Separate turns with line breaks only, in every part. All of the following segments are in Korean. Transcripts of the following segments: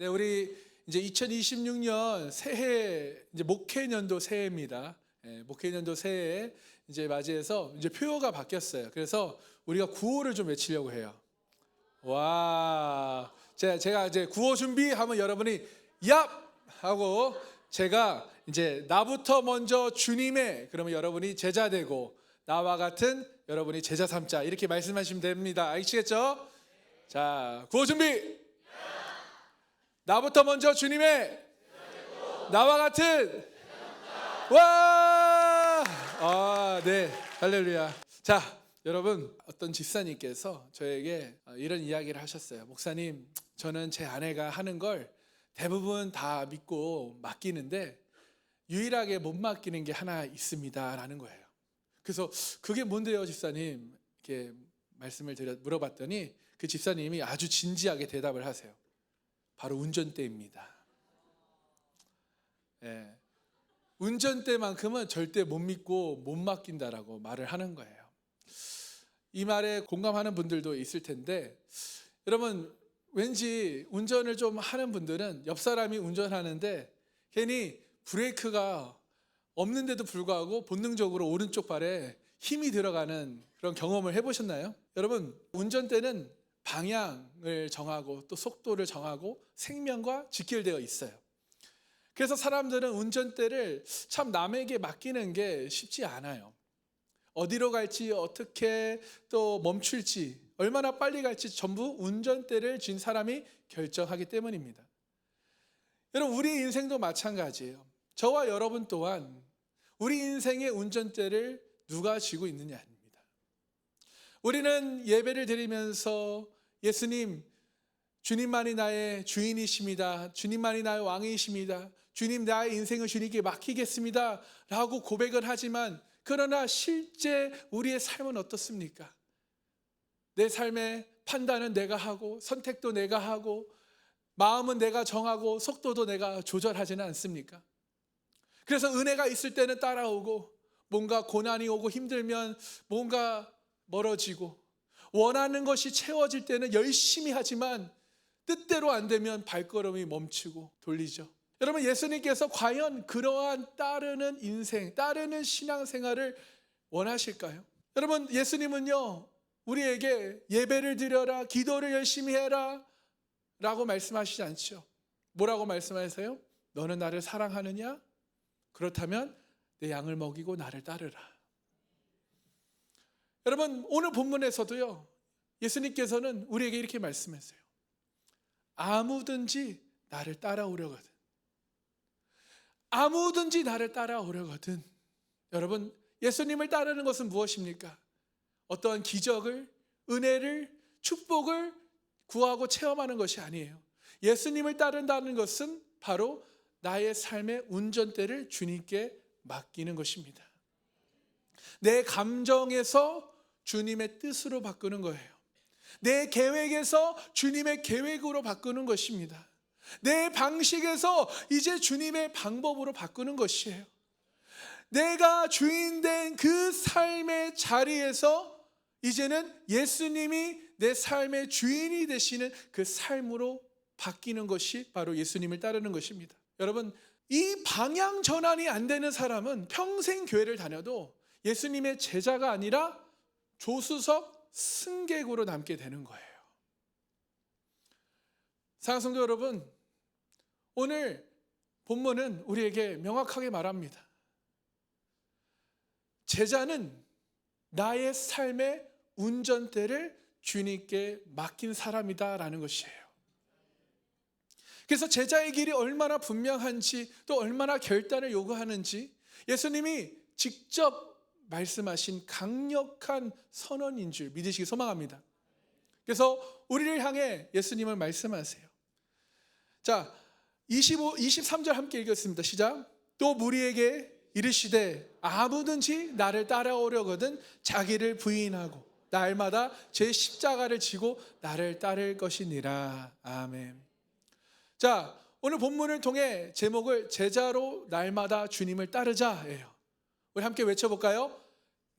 네, 우리 이제 2026년 새해 이제 목회년도 새해입니다. 목회년도 새해 이제 맞이해서 이제 표어가 바뀌었어요. 그래서 우리가 구호를 좀 외치려고 해요. 와, 제가 이제 구호 준비하면 여러분이 얍 하고 제가 이제 나부터 먼저 주님의 그러면 여러분이 제자 되고 나와 같은 여러분이 제자 삼자 이렇게 말씀하시면 됩니다. 아시겠죠? 자, 구호 준비. 나부터 먼저 주님의 나와 같은 와! 네. 할렐루야. 자, 여러분, 어떤 집사님께서 저에게 이런 이야기를 하셨어요. 목사님, 저는 제 아내가 하는 걸 대부분 다 믿고 맡기는데 유일하게 못 맡기는 게 하나 있습니다. 라는 거예요. 그래서 그게 뭔데요, 집사님? 이렇게 말씀을 물어봤더니 그 집사님이 아주 진지하게 대답을 하세요. 바로 운전대입니다. 예. 운전대만큼은 절대 못 믿고 못 맡긴다라고 말을 하는 거예요. 이 말에 공감하는 분들도 있을 텐데, 여러분 왠지 운전을 좀 하는 분들은 옆 사람이 운전하는데 괜히 브레이크가 없는데도 불구하고 본능적으로 오른쪽 발에 힘이 들어가는 그런 경험을 해보셨나요? 여러분, 운전대는 방향을 정하고 또 속도를 정하고 생명과 직결되어 있어요. 그래서 사람들은 운전대를 참 남에게 맡기는 게 쉽지 않아요. 어디로 갈지, 어떻게 또 멈출지, 얼마나 빨리 갈지 전부 운전대를 쥔 사람이 결정하기 때문입니다. 여러분, 우리 인생도 마찬가지예요. 저와 여러분 또한 우리 인생의 운전대를 누가 쥐고 있느냐입니다. 우리는 예배를 드리면서 예수님, 주님만이 나의 주인이십니다. 주님만이 나의 왕이십니다. 주님, 나의 인생을 주님께 맡기겠습니다. 라고 고백을 하지만 그러나 실제 우리의 삶은 어떻습니까? 내 삶의 판단은 내가 하고 선택도 내가 하고 마음은 내가 정하고 속도도 내가 조절하지는 않습니까? 그래서 은혜가 있을 때는 따라오고 뭔가 고난이 오고 힘들면 뭔가 멀어지고 원하는 것이 채워질 때는 열심히 하지만 뜻대로 안 되면 발걸음이 멈추고 돌리죠. 여러분, 예수님께서 과연 그러한 따르는 인생, 따르는 신앙생활을 원하실까요? 여러분, 예수님은요 우리에게 예배를 드려라, 기도를 열심히 해라 라고 말씀하시지 않죠. 뭐라고 말씀하세요? 너는 나를 사랑하느냐? 그렇다면 내 양을 먹이고 나를 따르라. 여러분, 오늘 본문에서도요 예수님께서는 우리에게 이렇게 말씀하세요. 아무든지 나를 따라오려거든. 아무든지 나를 따라오려거든. 여러분, 예수님을 따르는 것은 무엇입니까? 어떠한 기적을, 은혜를, 축복을 구하고 체험하는 것이 아니에요. 예수님을 따른다는 것은 바로 나의 삶의 운전대를 주님께 맡기는 것입니다. 내 감정에서 주님의 뜻으로 바꾸는 거예요. 내 계획에서 주님의 계획으로 바꾸는 것입니다. 내 방식에서 이제 주님의 방법으로 바꾸는 것이에요. 내가 주인된 그 삶의 자리에서 이제는 예수님이 내 삶의 주인이 되시는 그 삶으로 바뀌는 것이 바로 예수님을 따르는 것입니다. 여러분, 이 방향 전환이 안 되는 사람은 평생 교회를 다녀도 예수님의 제자가 아니라 조수석 승객으로 남게 되는 거예요. 사랑하는 성도 여러분, 오늘 본문은 우리에게 명확하게 말합니다. 제자는 나의 삶의 운전대를 주님께 맡긴 사람이다라는 것이에요. 그래서 제자의 길이 얼마나 분명한지 또 얼마나 결단을 요구하는지 예수님이 직접 말씀하신 강력한 선언인 줄 믿으시기 소망합니다. 그래서 우리를 향해 예수님은 말씀하세요. 자, 23절 함께 읽겠습니다. 시작. 또 무리에게 이르시되 아무든지 나를 따라오려거든 자기를 부인하고 날마다 제 십자가를 지고 나를 따를 것이니라. 아멘. 자, 오늘 본문을 통해 제목을 제자로 날마다 주님을 따르자예요. 우리 함께 외쳐볼까요?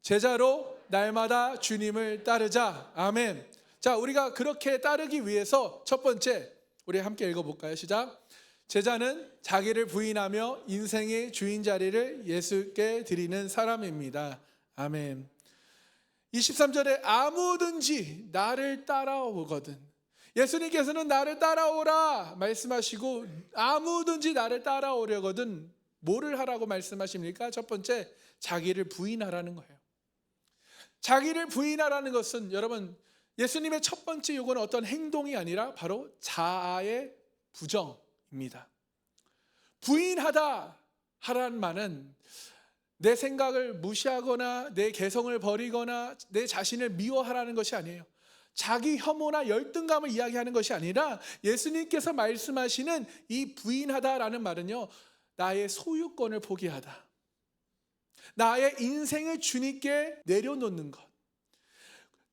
제자로 날마다 주님을 따르자. 아멘. 자, 우리가 그렇게 따르기 위해서 첫 번째, 우리 함께 읽어볼까요? 시작. 제자는 자기를 부인하며 인생의 주인 자리를 예수께 드리는 사람입니다. 아멘. 23절에 아무든지 나를 따라오거든. 예수님께서는 나를 따라오라 말씀하시고 아무든지 나를 따라오려거든 뭐를 하라고 말씀하십니까? 첫 번째, 자기를 부인하라는 거예요. 자기를 부인하라는 것은 여러분, 예수님의 첫 번째 요구는 어떤 행동이 아니라 바로 자아의 부정입니다. 부인하다 하라는 말은 내 생각을 무시하거나 내 개성을 버리거나 내 자신을 미워하라는 것이 아니에요. 자기 혐오나 열등감을 이야기하는 것이 아니라 예수님께서 말씀하시는 이 부인하다라는 말은요, 나의 소유권을 포기하다, 나의 인생을 주님께 내려놓는 것,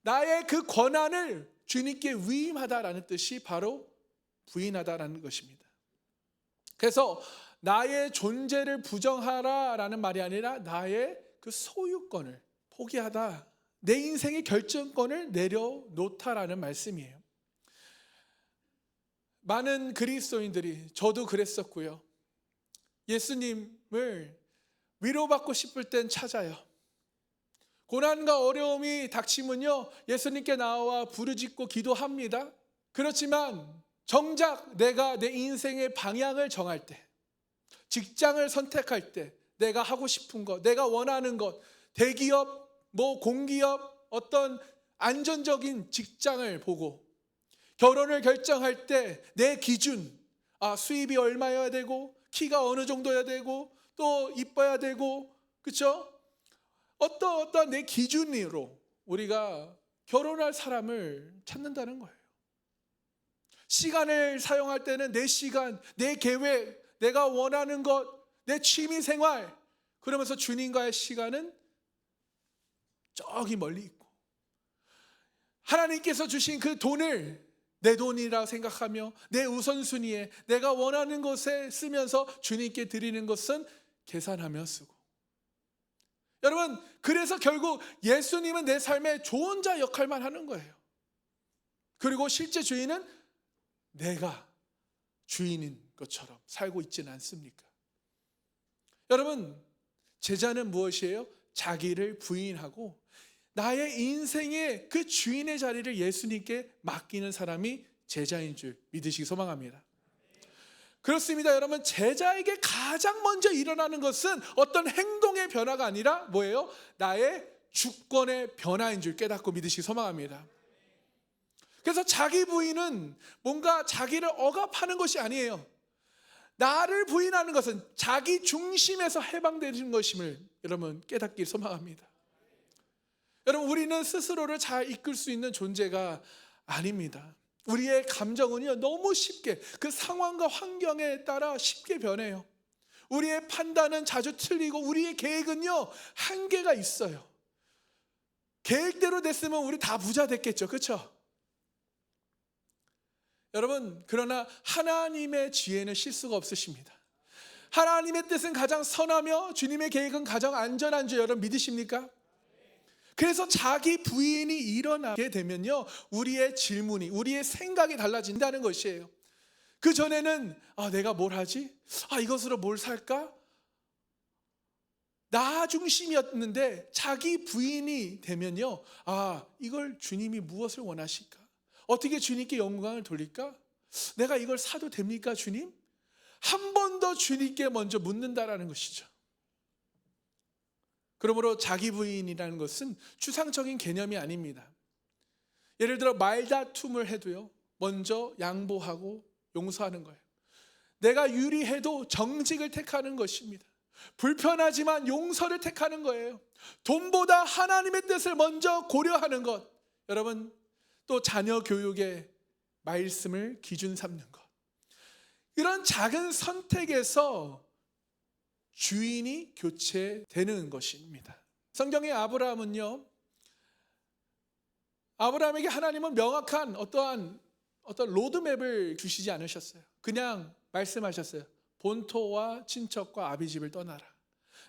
나의 그 권한을 주님께 위임하다라는 뜻이 바로 부인하다라는 것입니다. 그래서 나의 존재를 부정하라라는 말이 아니라 나의 그 소유권을 포기하다, 내 인생의 결정권을 내려놓다라는 말씀이에요. 많은 그리스도인들이, 저도 그랬었고요, 예수님을 위로받고 싶을 땐 찾아요. 고난과 어려움이 닥치면요, 예수님께 나와 부르짖고 기도합니다. 그렇지만 정작 내가 내 인생의 방향을 정할 때, 직장을 선택할 때, 내가 하고 싶은 것, 내가 원하는 것, 대기업, 공기업, 어떤 안전적인 직장을 보고 결혼을 결정할 때 내 기준, 수입이 얼마여야 되고 키가 어느 정도여야 되고 또 이뻐야 되고, 그렇죠? 어떤 내 기준으로 우리가 결혼할 사람을 찾는다는 거예요. 시간을 사용할 때는 내 시간, 내 계획, 내가 원하는 것, 내 취미 생활, 그러면서 주님과의 시간은 저기 멀리 있고, 하나님께서 주신 그 돈을 내 돈이라 생각하며 내 우선순위에 내가 원하는 것에 쓰면서 주님께 드리는 것은 계산하며 쓰고, 여러분, 그래서 결국 예수님은 내 삶의 조언자 역할만 하는 거예요. 그리고 실제 주인은 내가 주인인 것처럼 살고 있지는 않습니까? 여러분, 제자는 무엇이에요? 자기를 부인하고 나의 인생의 그 주인의 자리를 예수님께 맡기는 사람이 제자인 줄 믿으시기 소망합니다. 그렇습니다. 여러분, 제자에게 가장 먼저 일어나는 것은 어떤 행동의 변화가 아니라 뭐예요? 나의 주권의 변화인 줄 깨닫고 믿으시기 소망합니다. 그래서 자기 부인은 뭔가 자기를 억압하는 것이 아니에요. 나를 부인하는 것은 자기 중심에서 해방되는 것임을 여러분 깨닫길 소망합니다. 여러분, 우리는 스스로를 잘 이끌 수 있는 존재가 아닙니다. 우리의 감정은요, 너무 쉽게 그 상황과 환경에 따라 쉽게 변해요. 우리의 판단은 자주 틀리고 우리의 계획은요, 한계가 있어요. 계획대로 됐으면 우리 다 부자 됐겠죠, 그렇죠? 여러분, 그러나 하나님의 지혜는 실수가 없으십니다. 하나님의 뜻은 가장 선하며 주님의 계획은 가장 안전한 줄 여러분 믿으십니까? 그래서 자기 부인이 일어나게 되면요, 우리의 질문이, 우리의 생각이 달라진다는 것이에요. 그 전에는 내가 뭘 하지? 이것으로 뭘 살까? 나 중심이었는데 자기 부인이 되면요, 이걸 주님이 무엇을 원하실까? 어떻게 주님께 영광을 돌릴까? 내가 이걸 사도 됩니까, 주님? 한 번 더 주님께 먼저 묻는다라는 것이죠. 그러므로 자기 부인이라는 것은 추상적인 개념이 아닙니다. 예를 들어 말다툼을 해도요, 먼저 양보하고 용서하는 거예요. 내가 유리해도 정직을 택하는 것입니다. 불편하지만 용서를 택하는 거예요. 돈보다 하나님의 뜻을 먼저 고려하는 것. 여러분, 또 자녀 교육의 말씀을 기준 삼는 것. 이런 작은 선택에서 주인이 교체되는 것입니다. 성경의 아브라함은요, 아브라함에게 하나님은 명확한 어떤 로드맵을 주시지 않으셨어요. 그냥 말씀하셨어요. 본토와 친척과 아비 집을 떠나라.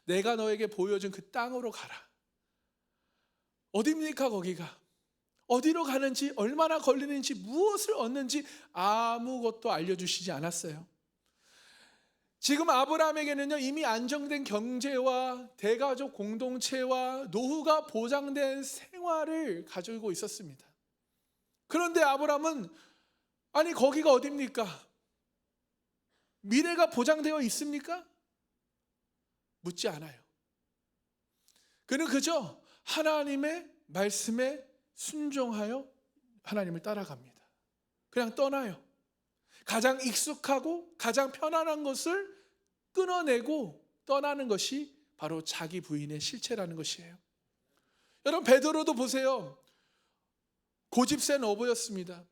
내가 너에게 보여준 그 땅으로 가라. 어디입니까, 거기가? 어디로 가는지, 얼마나 걸리는지, 무엇을 얻는지 아무것도 알려주시지 않았어요. 지금 아브라함에게는요, 이미 안정된 경제와 대가족 공동체와 노후가 보장된 생활을 가지고 있었습니다. 그런데 아브라함은 아니 거기가 어딥니까? 미래가 보장되어 있습니까? 묻지 않아요. 그는 그저 하나님의 말씀에 순종하여 하나님을 따라갑니다. 그냥 떠나요. 가장 익숙하고 가장 편안한 것을 끊어내고 떠나는 것이 바로 자기 부인의 실체라는 것이에요. 여러분, 베드로도 보세요. 고집센 어부였습니다.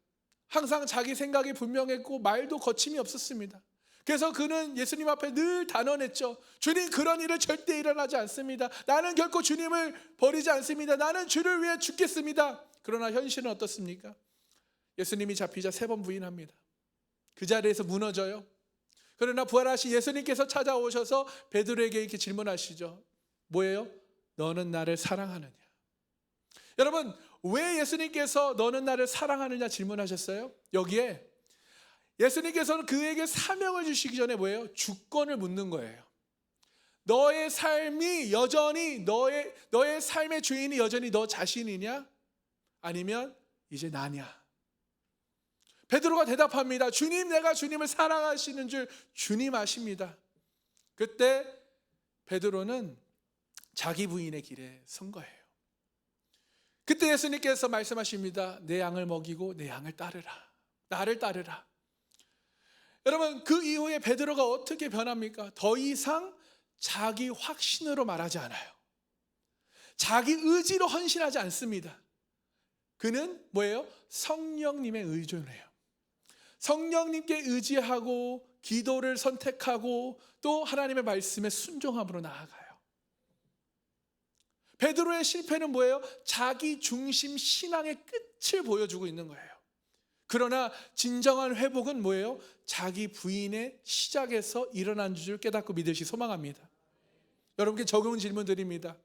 항상 자기 생각이 분명했고 말도 거침이 없었습니다. 그래서 그는 예수님 앞에 늘 단언했죠. 주님, 그런 일은 절대 일어나지 않습니다. 나는 결코 주님을 버리지 않습니다. 나는 주를 위해 죽겠습니다. 그러나 현실은 어떻습니까? 예수님이 잡히자 3번 부인합니다. 그 자리에서 무너져요. 그러나 부활하신 예수님께서 찾아오셔서 베드로에게 이렇게 질문하시죠. 뭐예요? 너는 나를 사랑하느냐? 여러분, 왜 예수님께서 너는 나를 사랑하느냐 질문하셨어요? 여기에 예수님께서는 그에게 사명을 주시기 전에 뭐예요? 주권을 묻는 거예요. 너의 삶이 여전히 너의 삶의 주인이 여전히 너 자신이냐? 아니면 이제 나냐? 베드로가 대답합니다. 주님, 내가 주님을 사랑하시는 줄 주님 아십니다. 그때 베드로는 자기 부인의 길에 선 거예요. 그때 예수님께서 말씀하십니다. 내 양을 먹이고 내 양을 따르라. 나를 따르라. 여러분, 그 이후에 베드로가 어떻게 변합니까? 더 이상 자기 확신으로 말하지 않아요. 자기 의지로 헌신하지 않습니다. 그는 뭐예요? 성령님의 의존해요. 성령님께 의지하고 기도를 선택하고 또 하나님의 말씀에 순종함으로 나아가요. 베드로의 실패는 뭐예요? 자기 중심 신앙의 끝을 보여주고 있는 거예요. 그러나 진정한 회복은 뭐예요? 자기 부인의 시작에서 일어난 줄 깨닫고 믿으시 소망합니다. 여러분께 적용 질문 드립니다.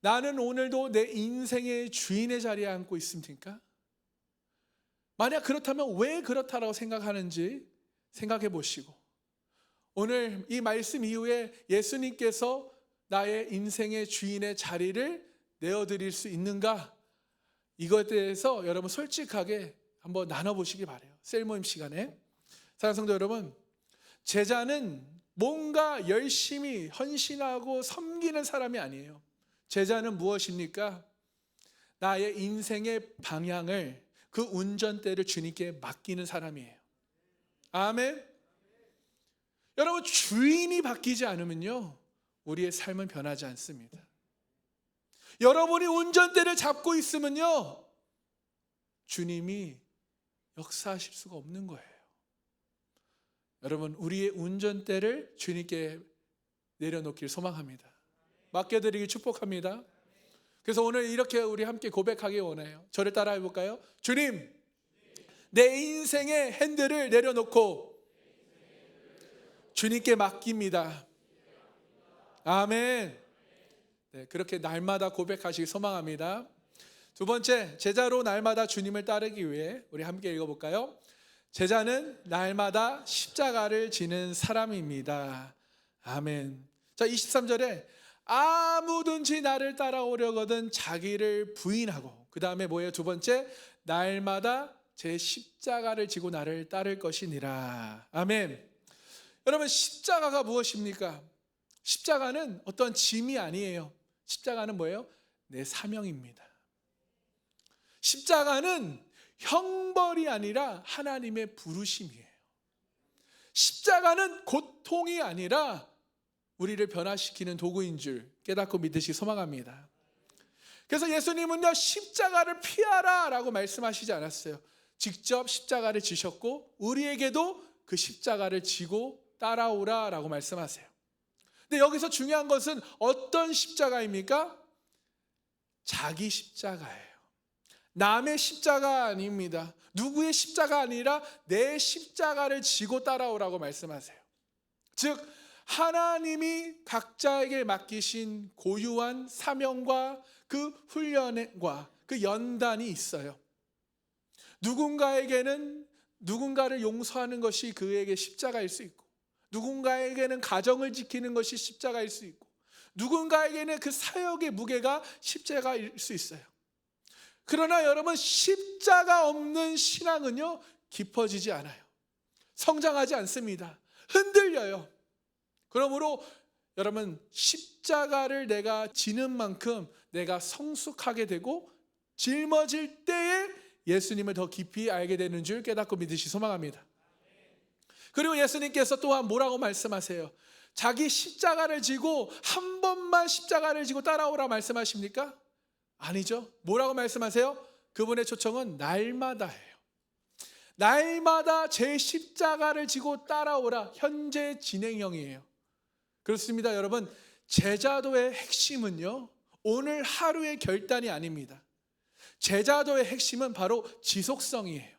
나는 오늘도 내 인생의 주인의 자리에 앉고 있습니까? 만약 그렇다면 왜 그렇다라고 생각하는지 생각해 보시고, 오늘 이 말씀 이후에 예수님께서 나의 인생의 주인의 자리를 내어드릴 수 있는가? 이것에 대해서 여러분 솔직하게 한번 나눠보시기 바라요. 셀 모임 시간에. 사랑하는 성도 여러분, 제자는 뭔가 열심히 헌신하고 섬기는 사람이 아니에요. 제자는 무엇입니까? 나의 인생의 방향을, 그 운전대를 주님께 맡기는 사람이에요. 아멘. 여러분, 주인이 바뀌지 않으면요, 우리의 삶은 변하지 않습니다. 여러분이 운전대를 잡고 있으면요, 주님이 역사하실 수가 없는 거예요. 여러분, 우리의 운전대를 주님께 내려놓길 소망합니다. 맡겨드리기 축복합니다. 그래서 오늘 이렇게 우리 함께 고백하기 원해요. 저를 따라해 볼까요? 주님, 내 인생의 핸들을 내려놓고 주님께 맡깁니다. 아멘. 네, 그렇게 날마다 고백하시기 소망합니다. 두 번째, 제자로 날마다 주님을 따르기 위해 우리 함께 읽어볼까요? 제자는 날마다 십자가를 지는 사람입니다. 아멘. 자, 23절에 아무든지 나를 따라오려거든 자기를 부인하고, 그 다음에 뭐예요? 두 번째, 날마다 제 십자가를 지고 나를 따를 것이니라. 아멘. 여러분, 십자가가 무엇입니까? 십자가는 어떤 짐이 아니에요. 십자가는 뭐예요? 내 사명입니다. 십자가는 형벌이 아니라 하나님의 부르심이에요. 십자가는 고통이 아니라 우리를 변화시키는 도구인 줄 깨닫고 믿으시 소망합니다. 그래서 예수님은요, 십자가를 피하라 라고 말씀하시지 않았어요. 직접 십자가를 지셨고 우리에게도 그 십자가를 지고 따라오라 라고 말씀하세요. 근데 여기서 중요한 것은 어떤 십자가입니까? 자기 십자가예요. 남의 십자가 아닙니다. 누구의 십자가 아니라 내 십자가를 지고 따라오라고 말씀하세요. 즉 하나님이 각자에게 맡기신 고유한 사명과 그 훈련과 그 연단이 있어요. 누군가에게는 누군가를 용서하는 것이 그에게 십자가일 수 있고, 누군가에게는 가정을 지키는 것이 십자가일 수 있고, 누군가에게는 그 사역의 무게가 십자가일 수 있어요. 그러나 여러분, 십자가 없는 신앙은요, 깊어지지 않아요. 성장하지 않습니다. 흔들려요. 그러므로 여러분, 십자가를 내가 지는 만큼 내가 성숙하게 되고 짊어질 때에 예수님을 더 깊이 알게 되는 줄 깨닫고 믿으시 소망합니다. 그리고 예수님께서 또한 뭐라고 말씀하세요? 자기 십자가를 지고 한 번만 십자가를 지고 따라오라 말씀하십니까? 아니죠. 뭐라고 말씀하세요? 그분의 초청은 날마다예요. 날마다 제 십자가를 지고 따라오라. 현재 진행형이에요. 그렇습니다, 여러분. 제자도의 핵심은요, 오늘 하루의 결단이 아닙니다. 제자도의 핵심은 바로 지속성이에요.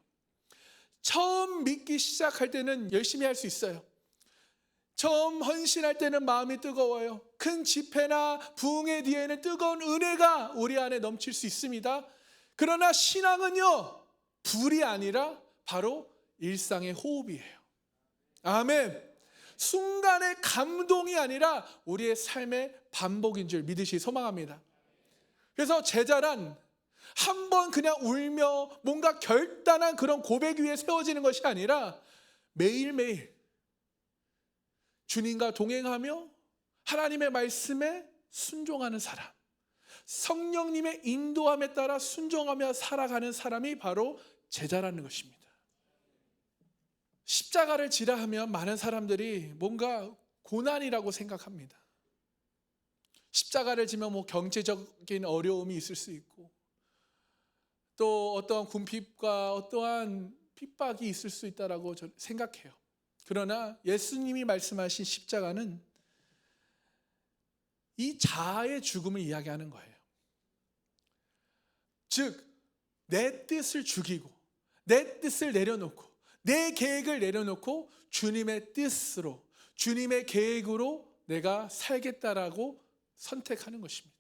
처음 믿기 시작할 때는 열심히 할 수 있어요. 처음 헌신할 때는 마음이 뜨거워요. 큰 집회나 부흥회 뒤에는 뜨거운 은혜가 우리 안에 넘칠 수 있습니다. 그러나 신앙은요, 불이 아니라 바로 일상의 호흡이에요. 아멘. 순간의 감동이 아니라 우리의 삶의 반복인 줄 믿으시 소망합니다. 그래서 제자란 한 번 그냥 울며 뭔가 결단한 그런 고백 위에 세워지는 것이 아니라 매일매일 주님과 동행하며 하나님의 말씀에 순종하는 사람, 성령님의 인도함에 따라 순종하며 살아가는 사람이 바로 제자라는 것입니다. 십자가를 지라 하면 많은 사람들이 뭔가 고난이라고 생각합니다. 십자가를 지면 뭐 경제적인 어려움이 있을 수 있고, 또 어떠한 궁핍과 어떠한 핍박이 있을 수 있다라고 저는 생각해요. 그러나 예수님이 말씀하신 십자가는 이 자아의 죽음을 이야기하는 거예요. 즉, 내 뜻을 죽이고 내 뜻을 내려놓고 내 계획을 내려놓고 주님의 뜻으로, 주님의 계획으로 내가 살겠다라고 선택하는 것입니다.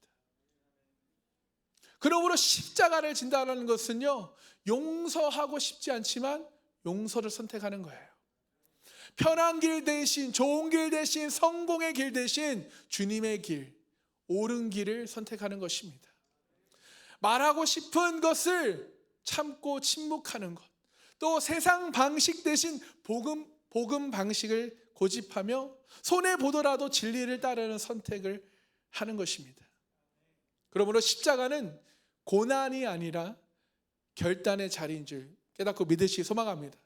그러므로 십자가를 진다는 것은요, 용서하고 싶지 않지만 용서를 선택하는 거예요. 편한 길 대신, 좋은 길 대신, 성공의 길 대신 주님의 길, 옳은 길을 선택하는 것입니다. 말하고 싶은 것을 참고 침묵하는 것, 또 세상 방식 대신 복음 방식을 고집하며 손해보더라도 진리를 따르는 선택을 하는 것입니다. 그러므로 십자가는 고난이 아니라 결단의 자리인 줄 깨닫고 믿으시기 소망합니다.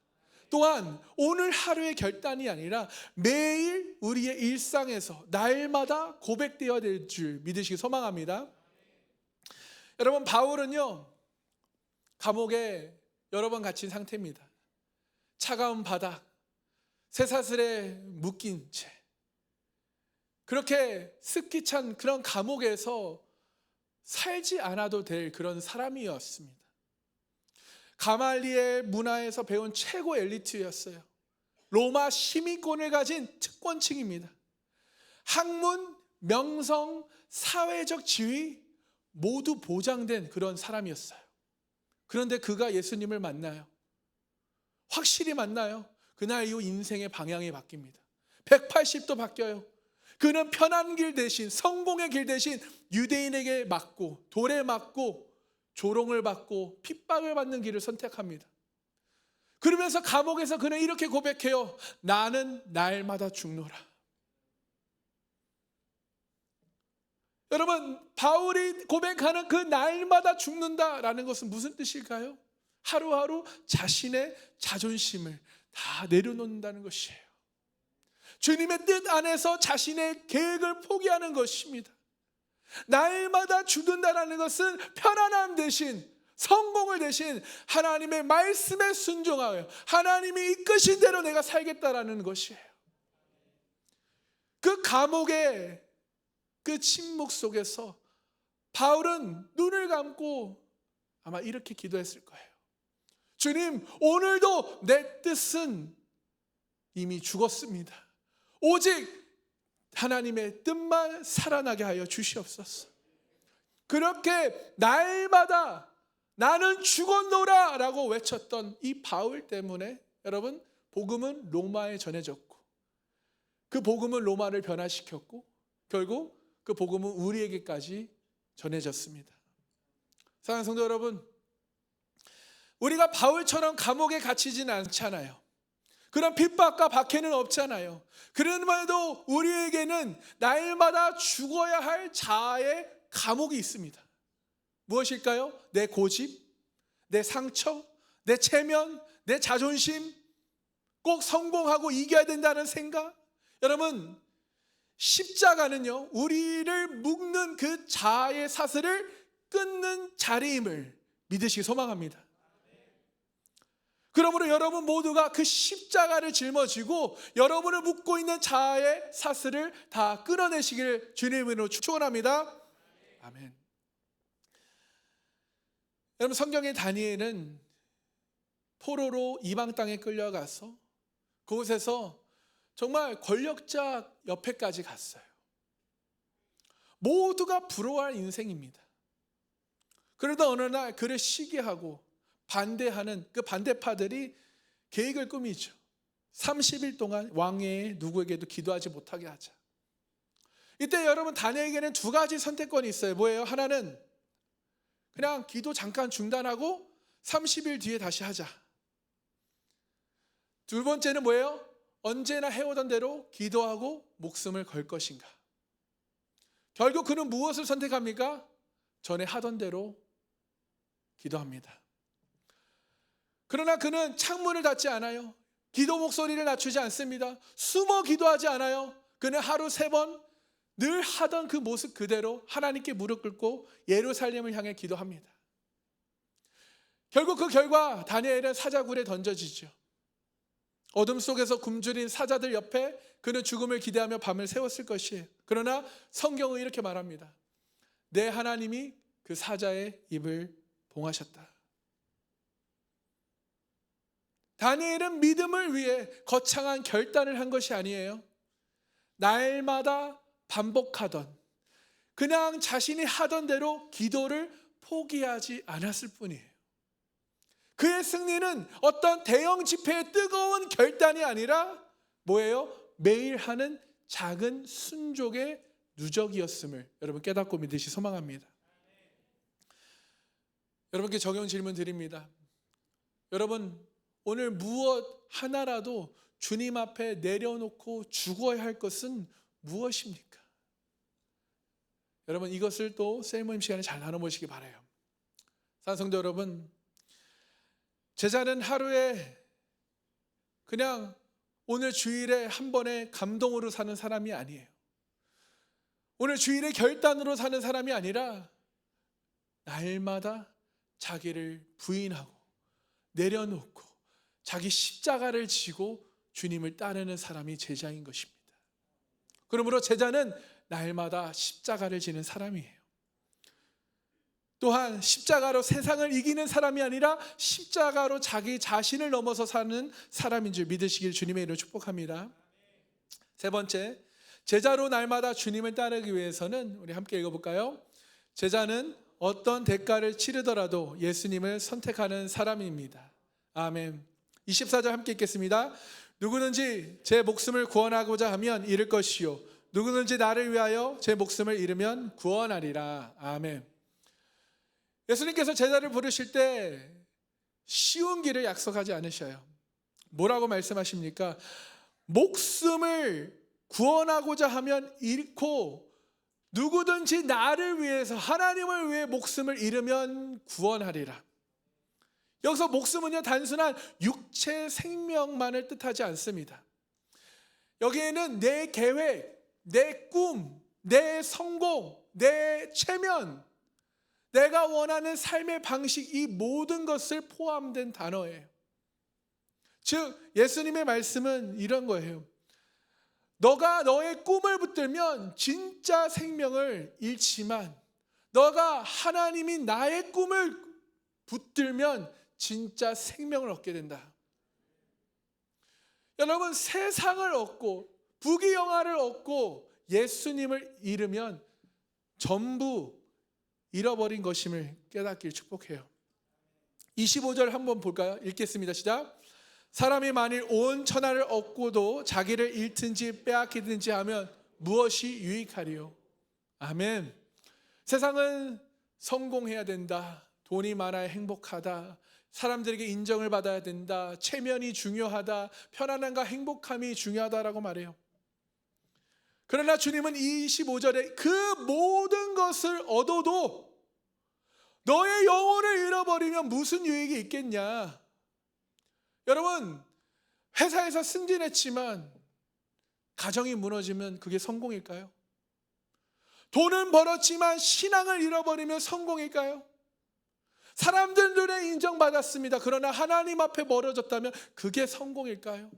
또한 오늘 하루의 결단이 아니라 매일 우리의 일상에서 날마다 고백되어야 될 줄 믿으시기 소망합니다. 여러분, 바울은요, 감옥에 여러 번 갇힌 상태입니다. 차가운 바닥, 쇠사슬에 묶인 채, 그렇게 습기 찬 그런 감옥에서 살지 않아도 될 그런 사람이었습니다. 가말리엘 문화에서 배운 최고 엘리트였어요. 로마 시민권을 가진 특권층입니다. 학문, 명성, 사회적 지위 모두 보장된 그런 사람이었어요. 그런데 그가 예수님을 만나요. 확실히 만나요. 그날 이후 인생의 방향이 바뀝니다. 180도 바뀌어요. 그는 편한 길 대신, 성공의 길 대신 유대인에게 맞고 돌에 맞고 조롱을 받고 핍박을 받는 길을 선택합니다. 그러면서 감옥에서 그는 이렇게 고백해요. 나는 날마다 죽노라. 여러분, 바울이 고백하는 그 날마다 죽는다라는 것은 무슨 뜻일까요? 하루하루 자신의 자존심을 다 내려놓는다는 것이에요. 주님의 뜻 안에서 자신의 계획을 포기하는 것입니다. 날마다 죽는다라는 것은 편안함 대신, 성공을 대신 하나님의 말씀에 순종하여 하나님이 이끄신 대로 내가 살겠다라는 것이에요. 그 감옥의 그 침묵 속에서 바울은 눈을 감고 아마 이렇게 기도했을 거예요. 주님, 오늘도 내 뜻은 이미 죽었습니다. 오직 하나님의 뜻만 살아나게 하여 주시옵소서. 그렇게 날마다 나는 죽었노라 라고 외쳤던 이 바울 때문에 여러분, 복음은 로마에 전해졌고, 그 복음은 로마를 변화시켰고, 결국 그 복음은 우리에게까지 전해졌습니다. 사랑하는 성도 여러분, 우리가 바울처럼 감옥에 갇히지는 않잖아요. 그런 핍박과 박해는 없잖아요. 그럼에도 우리에게는 날마다 죽어야 할 자아의 감옥이 있습니다. 무엇일까요? 내 고집, 내 상처, 내 체면, 내 자존심, 꼭 성공하고 이겨야 된다는 생각. 여러분, 십자가는요, 우리를 묶는 그 자아의 사슬을 끊는 자리임을 믿으시기 소망합니다. 그러므로 여러분 모두가 그 십자가를 짊어지고 여러분을 묶고 있는 자아의 사슬을 다 끊어내시길 주님으로 축원합니다. 아멘. 여러분, 성경의 다니엘은 포로로 이방 땅에 끌려가서 그곳에서 정말 권력자 옆에까지 갔어요. 모두가 부러워할 인생입니다. 그러다 어느 날 그를 시기하고 반대하는 그 반대파들이 계획을 꾸미죠. 30일 동안 왕외에 누구에게도 기도하지 못하게 하자. 이때 여러분, 다니엘에게는 두 가지 선택권이 있어요. 뭐예요? 하나는 그냥 기도 잠깐 중단하고 30일 뒤에 다시 하자. 두 번째는 뭐예요? 언제나 해오던 대로 기도하고 목숨을 걸 것인가. 결국 그는 무엇을 선택합니까? 전에 하던 대로 기도합니다. 그러나 그는 창문을 닫지 않아요. 기도 목소리를 낮추지 않습니다. 숨어 기도하지 않아요. 그는 하루 3번 늘 하던 그 모습 그대로 하나님께 무릎 꿇고 예루살렘을 향해 기도합니다. 결국 그 결과 다니엘은 사자굴에 던져지죠. 어둠 속에서 굶주린 사자들 옆에 그는 죽음을 기대하며 밤을 새웠을 것이에요. 그러나 성경은 이렇게 말합니다. 내 하나님이 그 사자의 입을 봉하셨다. 다니엘은 믿음을 위해 거창한 결단을 한 것이 아니에요. 날마다 반복하던, 그냥 자신이 하던 대로 기도를 포기하지 않았을 뿐이에요. 그의 승리는 어떤 대형 집회의 뜨거운 결단이 아니라 뭐예요? 매일 하는 작은 순종의 누적이었음을 여러분 깨닫고 믿으시 소망합니다. 여러분께 적용 질문 드립니다. 여러분, 오늘 무엇 하나라도 주님 앞에 내려놓고 죽어야 할 것은 무엇입니까? 여러분, 이것을 또 셀모임 시간에 잘 나눠보시기 바라요. 사랑하는 성도 여러분, 제자는 하루에 그냥 오늘 주일에 한 번의 감동으로 사는 사람이 아니에요. 오늘 주일의 결단으로 사는 사람이 아니라 날마다 자기를 부인하고 내려놓고 자기 십자가를 지고 주님을 따르는 사람이 제자인 것입니다. 그러므로 제자는 날마다 십자가를 지는 사람이에요. 또한 십자가로 세상을 이기는 사람이 아니라 십자가로 자기 자신을 넘어서 사는 사람인 줄 믿으시길 주님의 이름으로 축복합니다. 세 번째, 제자로 날마다 주님을 따르기 위해서는 우리 함께 읽어볼까요? 제자는 어떤 대가를 치르더라도 예수님을 선택하는 사람입니다. 아멘. 24절 함께 읽겠습니다. 누구든지 제 목숨을 구원하고자 하면 잃을 것이요 누구든지 나를 위하여 제 목숨을 잃으면 구원하리라. 아멘. 예수님께서 제자를 부르실 때 쉬운 길을 약속하지 않으셔요. 뭐라고 말씀하십니까? 목숨을 구원하고자 하면 잃고 누구든지 나를 위해서 하나님을 위해 목숨을 잃으면 구원하리라. 여기서 목숨은요, 단순한 육체 생명만을 뜻하지 않습니다. 여기에는 내 계획, 내 꿈, 내 성공, 내 체면, 내가 원하는 삶의 방식, 이 모든 것을 포함된 단어예요. 즉 예수님의 말씀은 이런 거예요. 너가 너의 꿈을 붙들면 진짜 생명을 잃지만 너가 하나님이 나의 꿈을 붙들면 진짜 생명을 얻게 된다. 여러분, 세상을 얻고 부귀영화를 얻고 예수님을 잃으면 전부 잃어버린 것임을 깨닫길 축복해요. 25절 한번 볼까요? 읽겠습니다. 시작. 사람이 만일 온 천하를 얻고도 자기를 잃든지 빼앗기든지 하면 무엇이 유익하리요? 아멘. 세상은 성공해야 된다. 돈이 많아야 행복하다. 사람들에게 인정을 받아야 된다. 체면이 중요하다. 편안함과 행복함이 중요하다라고 말해요. 그러나 주님은 25절에 그 모든 것을 얻어도 너의 영혼을 잃어버리면 무슨 유익이 있겠냐? 여러분, 회사에서 승진했지만 가정이 무너지면 그게 성공일까요? 돈은 벌었지만 신앙을 잃어버리면 성공일까요? 사람들 눈에 인정받았습니다. 그러나 하나님 앞에 멀어졌다면 그게 성공일까요?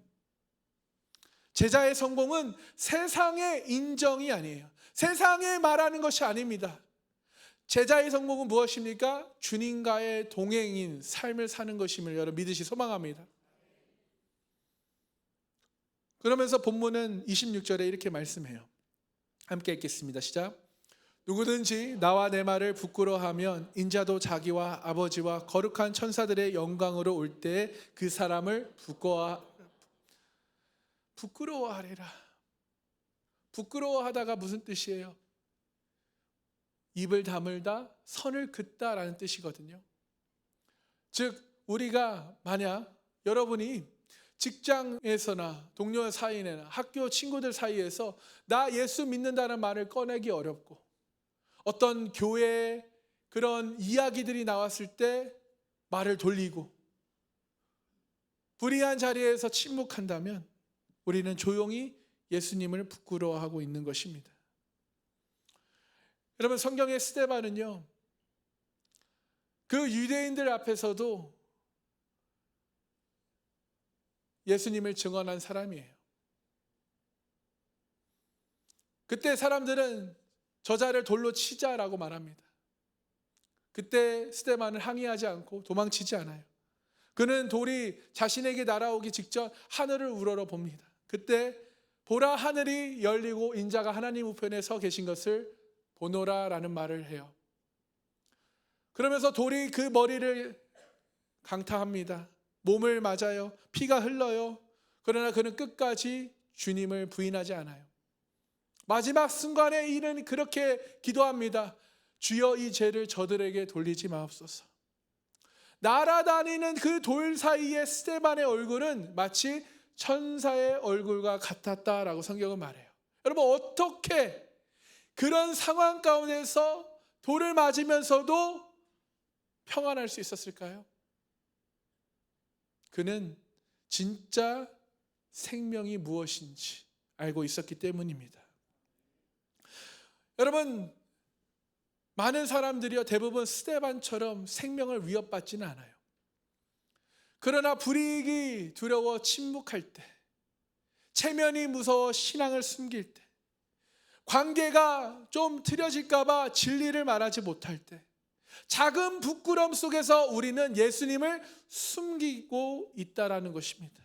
제자의 성공은 세상의 인정이 아니에요. 세상에 말하는 것이 아닙니다. 제자의 성공은 무엇입니까? 주님과의 동행인 삶을 사는 것임을 여러분 믿으시 소망합니다. 그러면서 본문은 26절에 이렇게 말씀해요. 함께 읽겠습니다. 시작. 누구든지 나와 내 말을 부끄러워하면 인자도 자기와 아버지와 거룩한 천사들의 영광으로 올 때 그 사람을 부끄러워하리라. 부끄러워하다가 무슨 뜻이에요? 입을 다물다, 선을 긋다라는 뜻이거든요. 즉 우리가 만약 여러분이 직장에서나 동료 사이나 학교 친구들 사이에서 나 예수 믿는다는 말을 꺼내기 어렵고 어떤 교회의 그런 이야기들이 나왔을 때 말을 돌리고 불의한 자리에서 침묵한다면 우리는 조용히 예수님을 부끄러워하고 있는 것입니다. 여러분, 성경의 스데반은요, 그 유대인들 앞에서도 예수님을 증언한 사람이에요. 그때 사람들은 저자를 돌로 치자라고 말합니다. 그때 스데반은 항의하지 않고 도망치지 않아요. 그는 돌이 자신에게 날아오기 직전 하늘을 우러러 봅니다. 그때 보라, 하늘이 열리고 인자가 하나님 우편에 서 계신 것을 보노라라는 말을 해요. 그러면서 돌이 그 머리를 강타합니다. 몸을 맞아요. 피가 흘러요. 그러나 그는 끝까지 주님을 부인하지 않아요. 마지막 순간에 이는 그렇게 기도합니다. 주여, 이 죄를 저들에게 돌리지 마옵소서. 날아다니는 그 돌 사이에 스데반의 얼굴은 마치 천사의 얼굴과 같았다라고 성경은 말해요. 여러분, 어떻게 그런 상황 가운데서 돌을 맞으면서도 평안할 수 있었을까요? 그는 진짜 생명이 무엇인지 알고 있었기 때문입니다. 여러분, 많은 사람들이요, 대부분 스데반처럼 생명을 위협받지는 않아요. 그러나 불이익이 두려워 침묵할 때, 체면이 무서워 신앙을 숨길 때, 관계가 좀 틀어질까 봐 진리를 말하지 못할 때, 작은 부끄러움 속에서 우리는 예수님을 숨기고 있다라는 것입니다.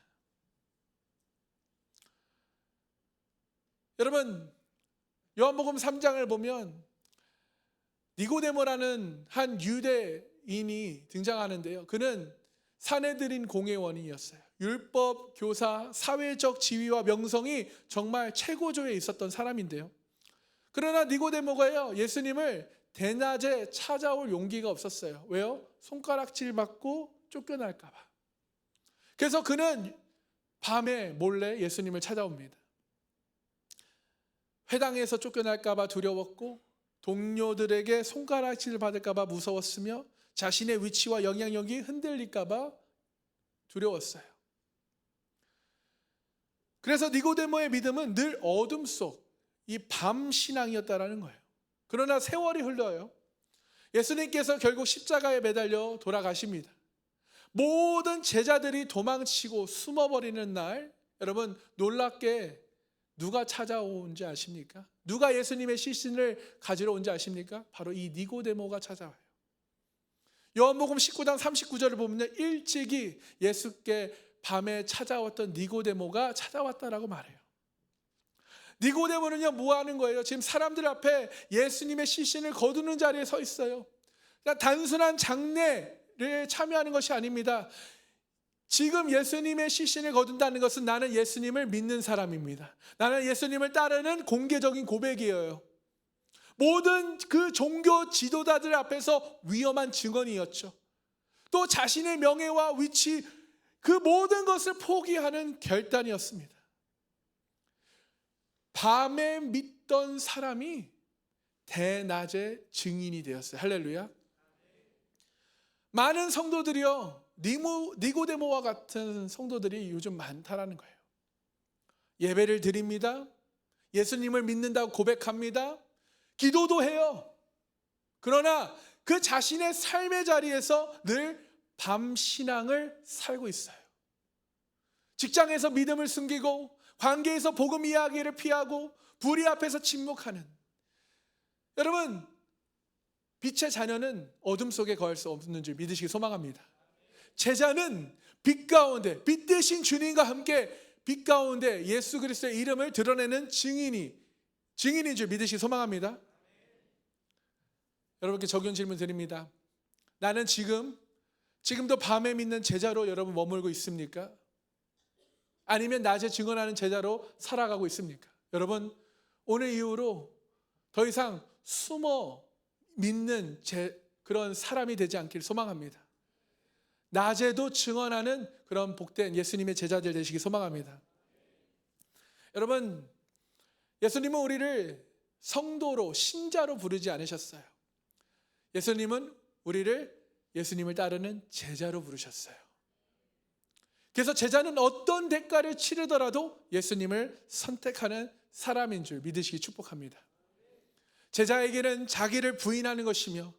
여러분, 요한복음 3장을 보면 니고데모라는 한 유대인이 등장하는데요. 그는 사내들인 공회원이었어요. 율법, 교사, 사회적 지위와 명성이 정말 최고조에 있었던 사람인데요. 그러나 니고데모가요, 예수님을 대낮에 찾아올 용기가 없었어요. 왜요? 손가락질 받고 쫓겨날까 봐. 그래서 그는 밤에 몰래 예수님을 찾아옵니다. 회당에서 쫓겨날까 봐 두려웠고 동료들에게 손가락질 받을까 봐 무서웠으며 자신의 위치와 영향력이 흔들릴까 봐 두려웠어요. 그래서 니고데모의 믿음은 늘 어둠 속 이 밤 신앙이었다라는 거예요. 그러나 세월이 흘러요. 예수님께서 결국 십자가에 매달려 돌아가십니다. 모든 제자들이 도망치고 숨어버리는 날, 여러분 놀랍게 누가 찾아온지 아십니까? 누가 예수님의 시신을 가지러 온지 아십니까? 바로 이 니고데모가 찾아와요. 요한복음 19장 39절을 보면 일찍이 예수께 밤에 찾아왔던 니고데모가 찾아왔다라고 말해요. 니고데모는요, 뭐 하는 거예요? 지금 사람들 앞에 예수님의 시신을 거두는 자리에 서 있어요. 그러니까 단순한 장례 예배에 참여하는 것이 아닙니다. 지금 예수님의 시신을 거둔다는 것은 나는 예수님을 믿는 사람입니다. 나는 예수님을 따르는 공개적인 고백이에요. 모든 그 종교 지도자들 앞에서 위험한 증언이었죠. 또 자신의 명예와 위치, 그 모든 것을 포기하는 결단이었습니다. 밤에 믿던 사람이 대낮에 증인이 되었어요. 할렐루야. 많은 성도들이요, 니고데모와 같은 성도들이 요즘 많다라는 거예요. 예배를 드립니다. 예수님을 믿는다고 고백합니다. 기도도 해요. 그러나 그 자신의 삶의 자리에서 늘 밤신앙을 살고 있어요. 직장에서 믿음을 숨기고, 관계에서 복음 이야기를 피하고, 불의 앞에서 침묵하는. 여러분, 빛의 자녀는 어둠 속에 거할 수 없는 줄 믿으시기 소망합니다. 제자는 빛 가운데, 빛 대신 주님과 함께 빛 가운데 예수 그리스도의 이름을 드러내는 증인인 줄 믿으시기 소망합니다. 여러분께 적용 질문 드립니다. 나는 지금도 밤에 믿는 제자로 여러분 머물고 있습니까? 아니면 낮에 증언하는 제자로 살아가고 있습니까? 여러분, 오늘 이후로 더 이상 숨어 믿는 그런 사람이 되지 않길 소망합니다. 낮에도 증언하는 그런 복된 예수님의 제자들 되시기 소망합니다. 여러분, 예수님은 우리를 성도로, 신자로 부르지 않으셨어요. 예수님은 우리를 예수님을 따르는 제자로 부르셨어요. 그래서 제자는 어떤 대가를 치르더라도 예수님을 선택하는 사람인 줄 믿으시기 축복합니다. 제자에게는 자기를 부인하는 것이며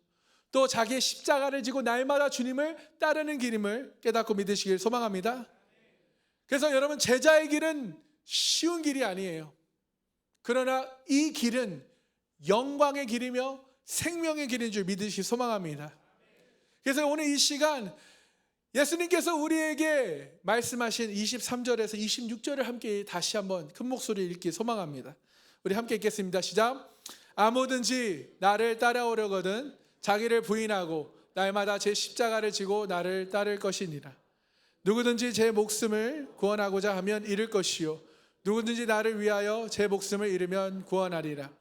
또 자기의 십자가를 지고 날마다 주님을 따르는 길임을 깨닫고 믿으시길 소망합니다. 그래서 여러분, 제자의 길은 쉬운 길이 아니에요. 그러나 이 길은 영광의 길이며 생명의 길인 줄 믿으시기 소망합니다. 그래서 오늘 이 시간 예수님께서 우리에게 말씀하신 23절에서 26절을 함께 다시 한번 큰 목소리로 읽기 소망합니다. 우리 함께 읽겠습니다. 시작. 아무든지 나를 따라오려거든 자기를 부인하고 날마다 제 십자가를 지고 나를 따를 것이니라. 누구든지 제 목숨을 구원하고자 하면 잃을 것이요 누구든지 나를 위하여 제 목숨을 잃으면 구원하리라.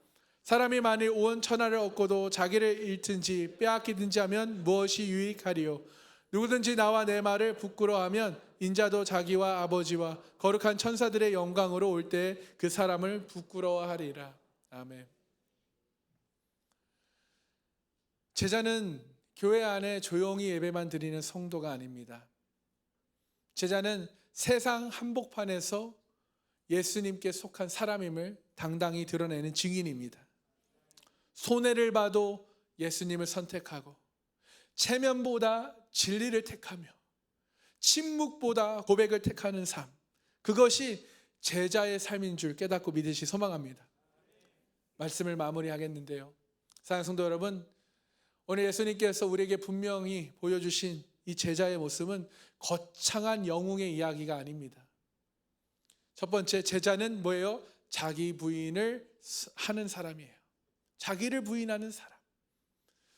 사람이 만일 온 천하를 얻고도 자기를 잃든지 빼앗기든지 하면 무엇이 유익하리요? 누구든지 나와 내 말을 부끄러워하면 인자도 자기와 아버지와 거룩한 천사들의 영광으로 올 때 그 사람을 부끄러워하리라. 아멘. 제자는 교회 안에 조용히 예배만 드리는 성도가 아닙니다. 제자는 세상 한복판에서 예수님께 속한 사람임을 당당히 드러내는 증인입니다. 손해를 봐도 예수님을 선택하고 체면보다 진리를 택하며 침묵보다 고백을 택하는 삶, 그것이 제자의 삶인 줄 깨닫고 믿으시 소망합니다. 말씀을 마무리하겠는데요, 사랑하는 성도 여러분, 오늘 예수님께서 우리에게 분명히 보여주신 이 제자의 모습은 거창한 영웅의 이야기가 아닙니다. 첫 번째, 제자는 뭐예요? 자기 부인을 하는 사람이에요. 자기를 부인하는 사람.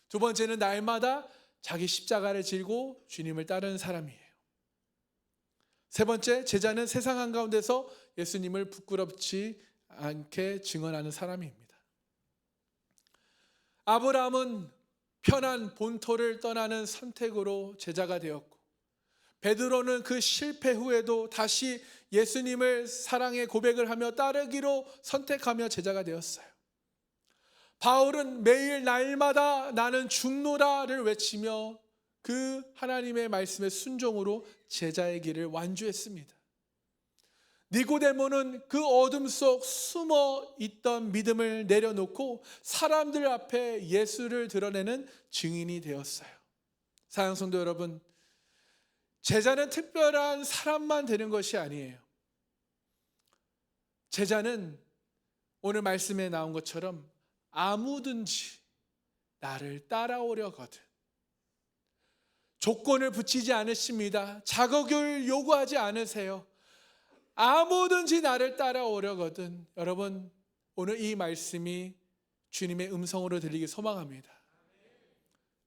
두 번째는 날마다 자기 십자가를 지고 주님을 따르는 사람이에요. 세 번째, 제자는 세상 한가운데서 예수님을 부끄럽지 않게 증언하는 사람입니다. 아브라함은 편한 본토를 떠나는 선택으로 제자가 되었고, 베드로는 그 실패 후에도 다시 예수님을 사랑의 고백을 하며 따르기로 선택하며 제자가 되었어요. 바울은 매일 날마다 나는 죽노라를 외치며 그 하나님의 말씀의 순종으로 제자의 길을 완주했습니다. 니고데모는 그 어둠 속 숨어 있던 믿음을 내려놓고 사람들 앞에 예수를 드러내는 증인이 되었어요. 사랑하는 성도 여러분, 제자는 특별한 사람만 되는 것이 아니에요. 제자는 오늘 말씀에 나온 것처럼 아무든지 나를 따라오려거든. 조건을 붙이지 않으십니다. 자격을 요구하지 않으세요. 아무든지 나를 따라오려거든. 여러분, 오늘 이 말씀이 주님의 음성으로 들리기 소망합니다.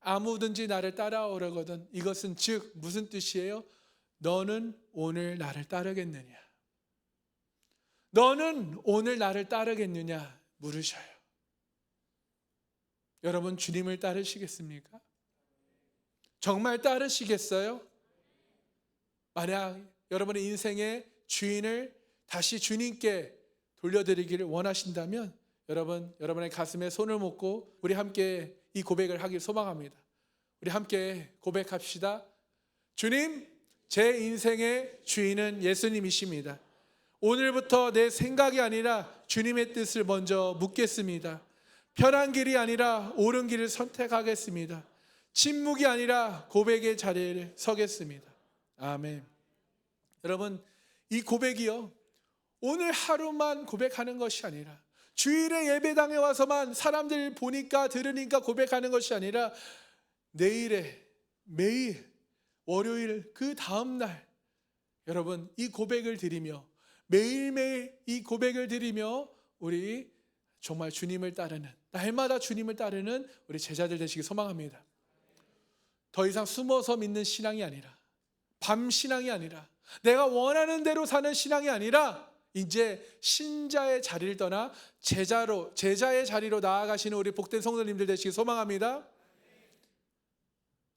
아무든지 나를 따라오려거든. 이것은 즉 무슨 뜻이에요? 너는 오늘 나를 따르겠느냐? 너는 오늘 나를 따르겠느냐? 물으셔요. 여러분 주님을 따르시겠습니까? 정말 따르시겠어요? 만약 여러분의 인생의 주인을 다시 주님께 돌려드리기를 원하신다면 여러분의 가슴에 손을 얹고 우리 함께 이 고백을 하길 소망합니다. 우리 함께 고백합시다. 주님, 제 인생의 주인은 예수님이십니다. 오늘부터 내 생각이 아니라 주님의 뜻을 먼저 묻겠습니다. 편한 길이 아니라 옳은 길을 선택하겠습니다. 침묵이 아니라 고백의 자리에 서겠습니다. 아멘. 여러분, 이 고백이요, 오늘 하루만 고백하는 것이 아니라 주일에 예배당에 와서만 사람들 보니까 들으니까 고백하는 것이 아니라 내일에 매일 월요일 그 다음날 여러분 이 고백을 드리며 매일매일 이 고백을 드리며 우리 정말 주님을 따르는, 날마다 주님을 따르는 우리 제자들 되시기 소망합니다. 더 이상 숨어서 믿는 신앙이 아니라, 밤 신앙이 아니라, 내가 원하는 대로 사는 신앙이 아니라 이제 신자의 자리를 떠나 제자의 자리로 나아가시는 우리 복된 성도님들 되시기 소망합니다.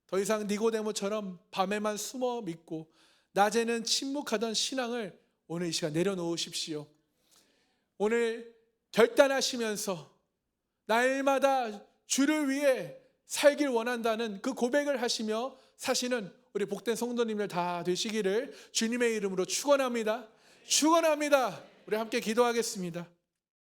더 이상 니고데모처럼 밤에만 숨어 믿고 낮에는 침묵하던 신앙을 오늘 이 시간 내려놓으십시오. 오늘 결단하시면서 날마다 주를 위해 살길 원한다는 그 고백을 하시며 사시는 우리 복된 성도님들 다 되시기를 주님의 이름으로 축원합니다. 축원합니다. 우리 함께 기도하겠습니다.